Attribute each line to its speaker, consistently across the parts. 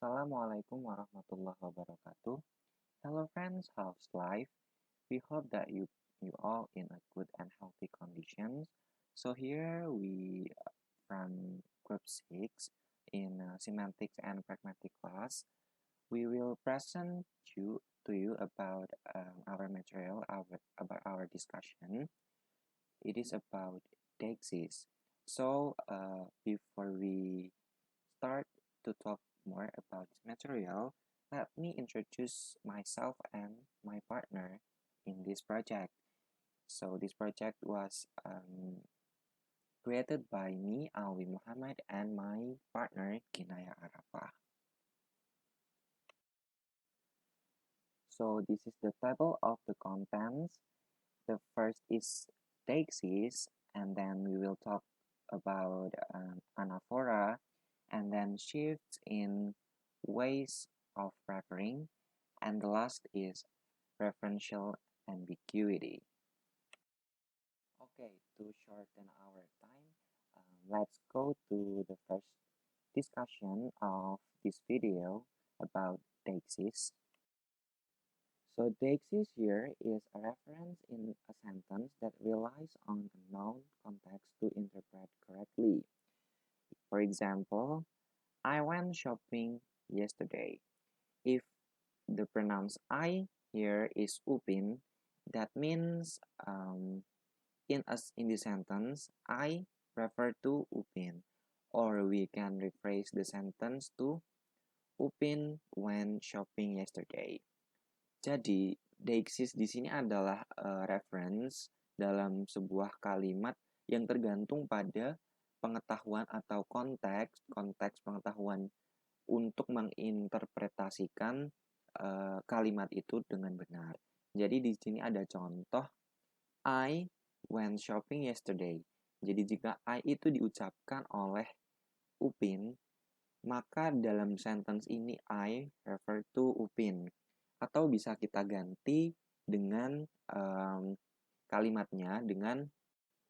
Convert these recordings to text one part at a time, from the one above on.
Speaker 1: Assalamualaikum warahmatullahi wabarakatuh. Hello friends, how's life? We hope that you all in a good and healthy conditions. So here we from group 6 in semantics and pragmatic class. We will present to you about our material about our discussion. It is about Dexys. So before we start to talk more about this material, let me introduce myself and my partner in this project. So this project was created by me, Alwi Muhammad, and my partner, Kinaya Arafah. So this is the table of the contents. The first is Dexys, and then we will talk about anaphora, and then shifts in ways of referring, and the last is referential ambiguity. Okay, to shorten our time, let's go to the first discussion of this video about Dexys. So Dexys here is a reference in a sentence that relies on a known context to interpret correctly. For example, I went shopping yesterday. If the pronouns I here is upin, that means in the sentence I refer to upin, or we can rephrase the sentence to upin went shopping yesterday. Jadi deixis di sini adalah reference dalam sebuah kalimat yang tergantung pada pengetahuan atau konteks pengetahuan untuk menginterpretasikan kalimat itu dengan benar. Jadi di sini ada contoh I went shopping yesterday. Jadi jika I itu diucapkan oleh Upin, maka dalam sentence ini I refer to Upin. Atau bisa kita ganti dengan kalimatnya dengan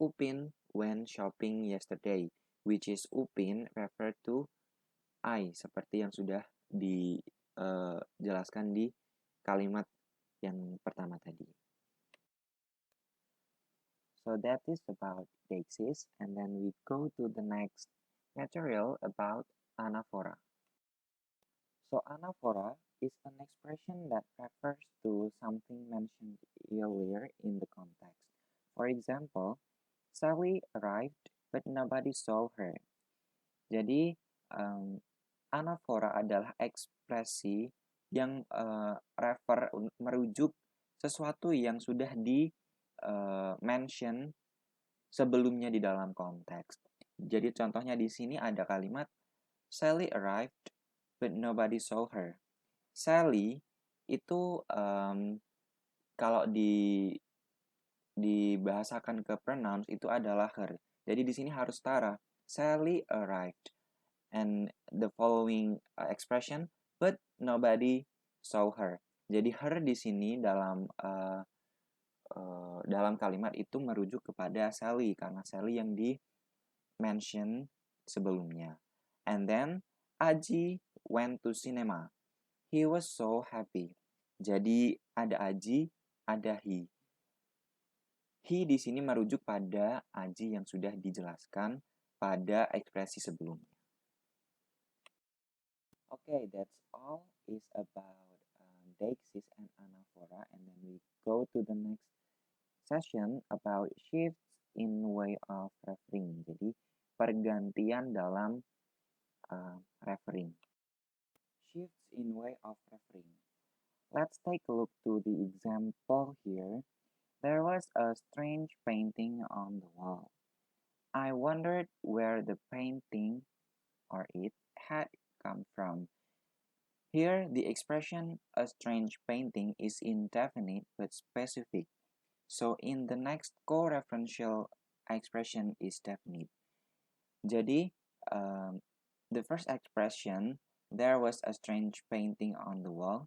Speaker 1: Upin went shopping yesterday, which is Upin refer to I, seperti yang sudah dijelaskan di kalimat yang pertama tadi. So that is about Deixis, and then we go to the next material about anaphora. So anaphora is an expression that refers to something mentioned earlier in the context. For example, Sally arrived but nobody saw her. Jadi anaphora adalah ekspresi yang merujuk sesuatu yang sudah di mention sebelumnya di dalam konteks. Jadi contohnya di sini ada kalimat Sally arrived but nobody saw her. Sally itu kalau dibahasakan ke pronouns itu adalah her. Jadi di sini harus setara. Sally arrived and the following expression but nobody saw her. Jadi her di sini dalam kalimat itu merujuk kepada Sally karena Sally yang di-mention sebelumnya. And then Aji went to cinema. He was so happy. Jadi ada Aji, ada he. He di sini merujuk pada Aji yang sudah dijelaskan pada ekspresi sebelumnya. Okay, that's all is about deixis and anaphora, and then we go to the next session about shifts in way of referring. Jadi pergantian dalam referring. Shifts in way of referring. Let's take a look to the example here. There was a strange painting on the wall. I wondered where the painting or it had come from. Here, the expression a strange painting is indefinite but specific. So, in the next co-referential expression is definite. Jadi, the first expression, there was a strange painting on the wall,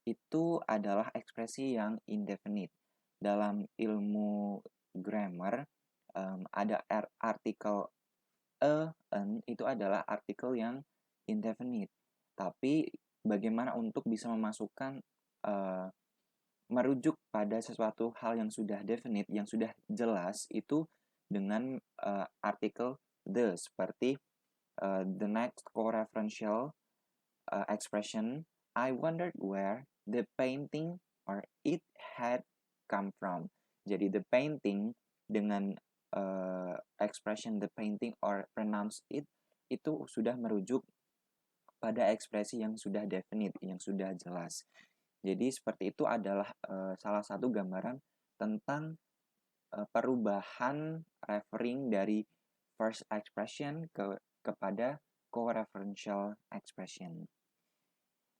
Speaker 1: itu adalah ekspresi yang indefinite. Dalam ilmu grammar, ada artikel an itu adalah artikel yang indefinite. Tapi bagaimana untuk bisa memasukkan merujuk pada sesuatu hal yang sudah definite, yang sudah jelas itu dengan artikel the, seperti the next co-referential expression, I wondered where the painting or it had come from. Jadi the painting dengan expression the painting or pronounce it itu sudah merujuk pada ekspresi yang sudah definite, yang sudah jelas. Jadi seperti itu adalah salah satu gambaran tentang perubahan referring dari first expression kepada co-referential expression.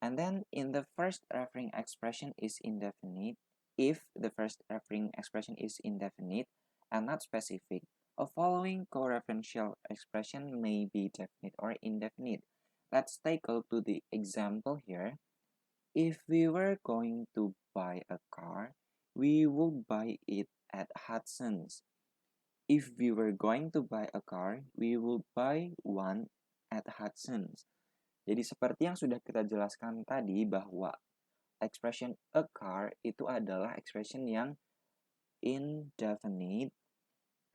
Speaker 1: And then in the first referring expression is indefinite, if the first referring expression is indefinite and not specific, a following co-referential expression may be definite or indefinite. Let's take a look to the example here. If we were going to buy a car, we would buy it at Hudson's. If we were going to buy a car, we would buy one at Hudson's. Jadi seperti yang sudah kita jelaskan tadi bahwa expression a car itu adalah expression yang indefinite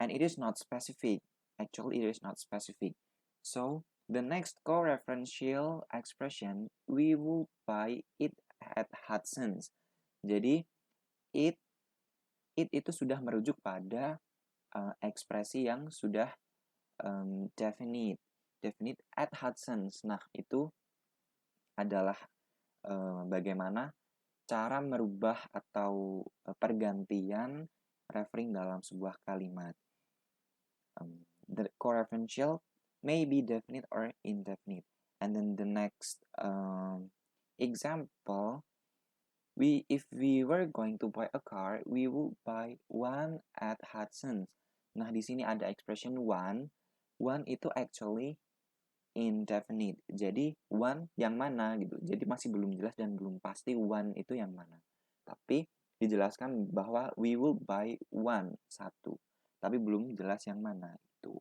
Speaker 1: and it is not specific. Actually, it is not specific. So, the next co-referential expression, we will buy it at Hudson's. Jadi, it itu sudah merujuk pada ekspresi yang sudah definite at Hudson's. Nah, itu adalah bagaimana cara merubah atau pergantian referring dalam sebuah kalimat. The co-referential may be definite or indefinite. And then the next example, if we were going to buy a car, we would buy one at Hudson's. Nah, di sini ada expression one. One itu actually indefinite. Jadi one yang mana gitu. Jadi masih belum jelas dan belum pasti one itu yang mana. Tapi dijelaskan bahwa we will buy one, satu. Tapi belum jelas yang mana itu.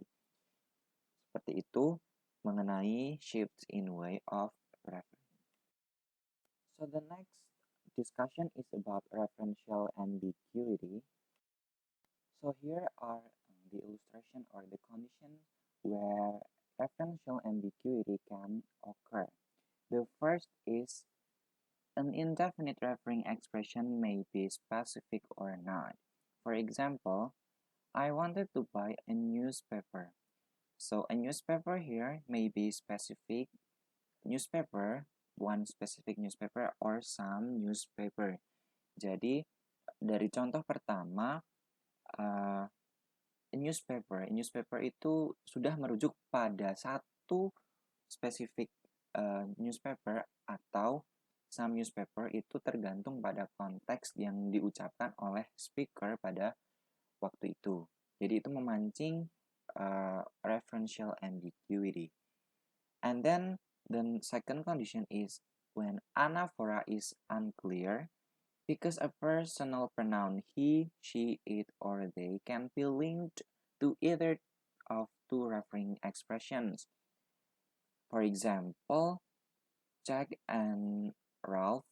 Speaker 1: Seperti itu mengenai shifts in way of reference. So the next discussion is about referential ambiguity. So here are the illustration or the condition where referential ambiguity can occur. The first is an indefinite referring expression may be specific or not. For example, I wanted to buy a newspaper. So a newspaper here may be specific newspaper, one specific newspaper or some newspaper. Jadi dari contoh pertama, newspaper itu sudah merujuk pada satu spesifik newspaper atau some newspaper itu tergantung pada konteks yang diucapkan oleh speaker pada waktu itu. Jadi itu memancing referential ambiguity. And then the second condition is when anaphora is unclear, because a personal pronoun he, she, it, or they can be linked to either of two referring expressions. For example, Jack and Ralph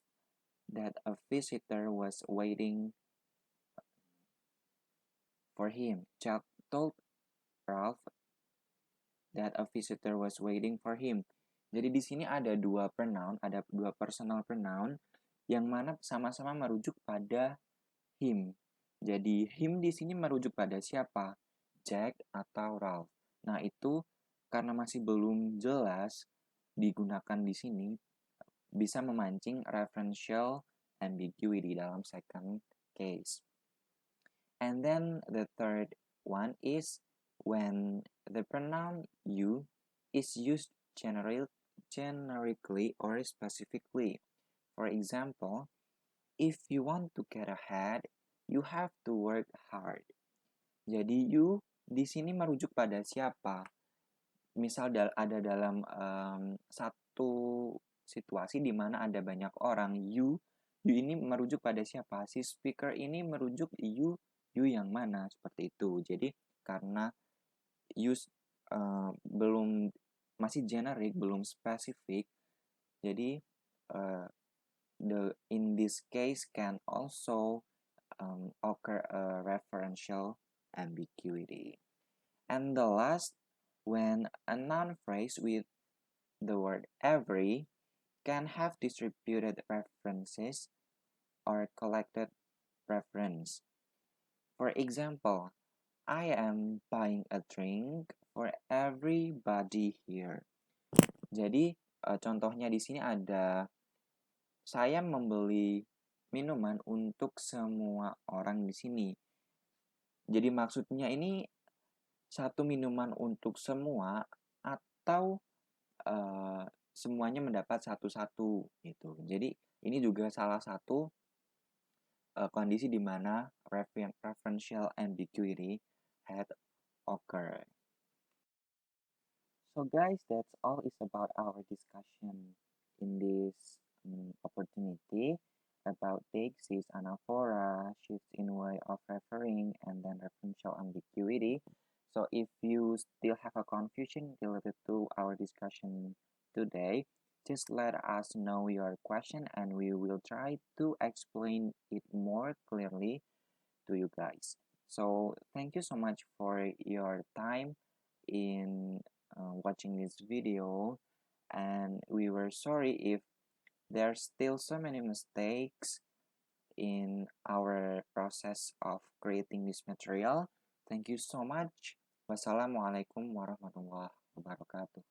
Speaker 1: that a visitor was waiting for him. Jack told Ralph that a visitor was waiting for him. Jadi di sini ada dua pronoun, ada dua personal pronoun yang mana sama-sama merujuk pada him. Jadi him di sini merujuk pada siapa? Jack atau Ralph. Nah, itu karena masih belum jelas digunakan di sini bisa memancing referential ambiguity dalam second case. And then the third one is when the pronoun you is used generically or specifically. For example, if you want to get ahead, you have to work hard. Jadi you di sini merujuk pada siapa? Misal ada dalam satu situasi di mana ada banyak orang, you ini merujuk pada siapa? Si speaker ini merujuk you yang mana? Seperti itu. Jadi karena you belum masih generik, belum spesifik, Jadi in this case can also occur a referential ambiguity. And the last, when a noun phrase with the word every can have distributed references or collected reference. For example, I am buying a drink for everybody here. Jadi contohnya di sini ada saya membeli minuman untuk semua orang di sini. Jadi maksudnya ini satu minuman untuk semua atau semuanya mendapat satu-satu gitu. Jadi ini juga salah satu kondisi di mana referential ambiguity had occurred. So guys, that's all is about our discussion in this opportunity about deixis, anaphora, shifts in way of referring, and then referential ambiguity. So if you still have a confusion related to our discussion today, just let us know your question and we will try to explain it more clearly to you guys. So thank you so much for your time in watching this video, and we were sorry if there's still so many mistakes in our process of creating this material. Thank you so much. Wassalamualaikum warahmatullahi wabarakatuh.